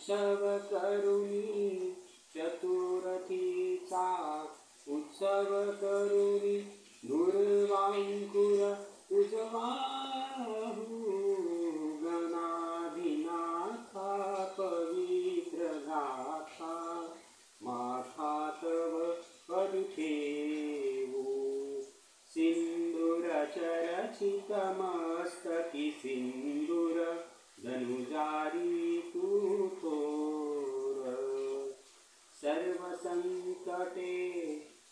उत्सव करुणी चतुर्थीचा उत्सव करुणी दुर्वांकुर उजवाहू गणाधिनाथा पवित्र गाथा माथा तव पदि ठेवू सिंदूरचरचितमस्तकी सिंदूर धनुजारी तू थोर सर्व संकटे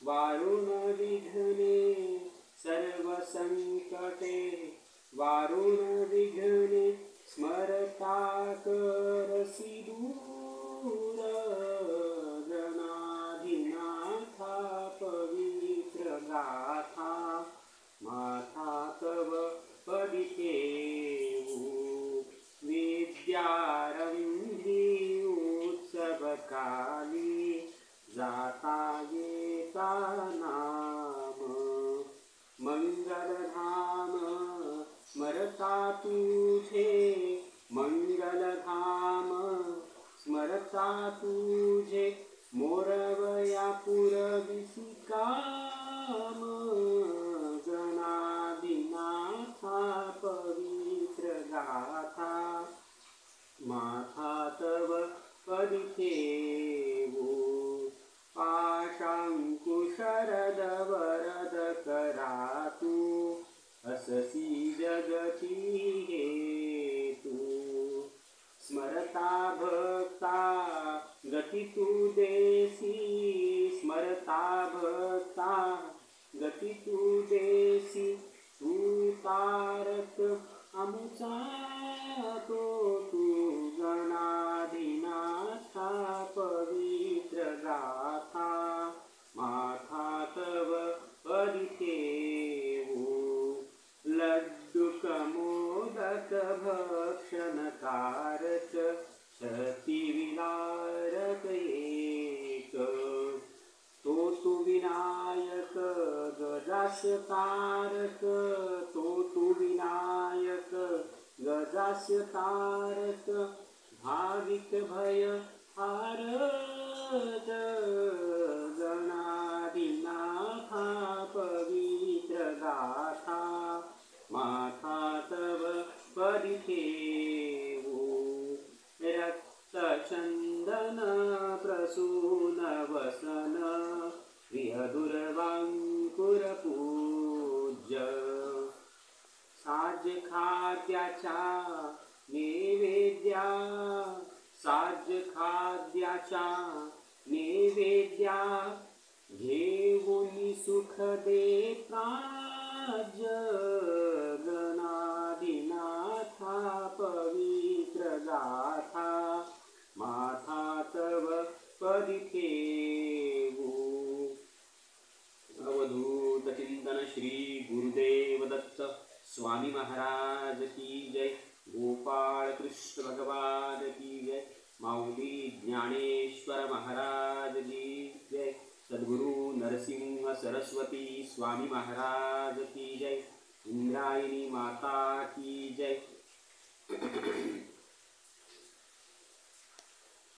वारुण विघ्ने सर्व संकटे वारुण विघ्ने स्मरता करसि दूर गणाधिनाथा पवित्र गाथा माथा तव पदि ठेवू विद्यारंभी उत्सव काली जाता येता नाम मंगलधाम स्मरता तुझे मंगलधाम स्मरता तुझे मोरवया पुरविसी काम गणाधिनाथा पवित्र गाथा माथा तव पदि ठेवू पाशांकुशरद वरद करातु अससी जगती हेतु स्मरता भक्ता गती तू देसी स्मरता भक्ता गती तू देसी तू तारक आमुचा तो तू गणाधिनाथा पवित्र गाथा माथा तव पदि ठेवू लड्डुक मोदक भक्षणकारक शक्तिविनायक एक तो तू विनायक गजास तारक तो तू विनायक गजास तारक भाविक भय हारक गणाधिनाथा पवित्र गाथा माथा तव पदि ठेवू रक्तचंदन प्रसून वसन प्रिय दुर्वांकुर पूज्य साज खाद्याचा नैवेद्या साज खाद्याचा नैवेद्या घेऊन सुख दे प्राज गणाधिनाथा पवित्र गाथा माथा तव पदि ठेवू अवधूत चिंतन श्री गुरुदेव दत्त स्वामी महाराज की जय गोपाळ कृष्ण भगवान की जय माऊली ज्ञानेश्वर महाराज की जय सद्गुरु नरसिंह सरस्वती स्वामी महाराज की जय इंद्रायणी माता की जय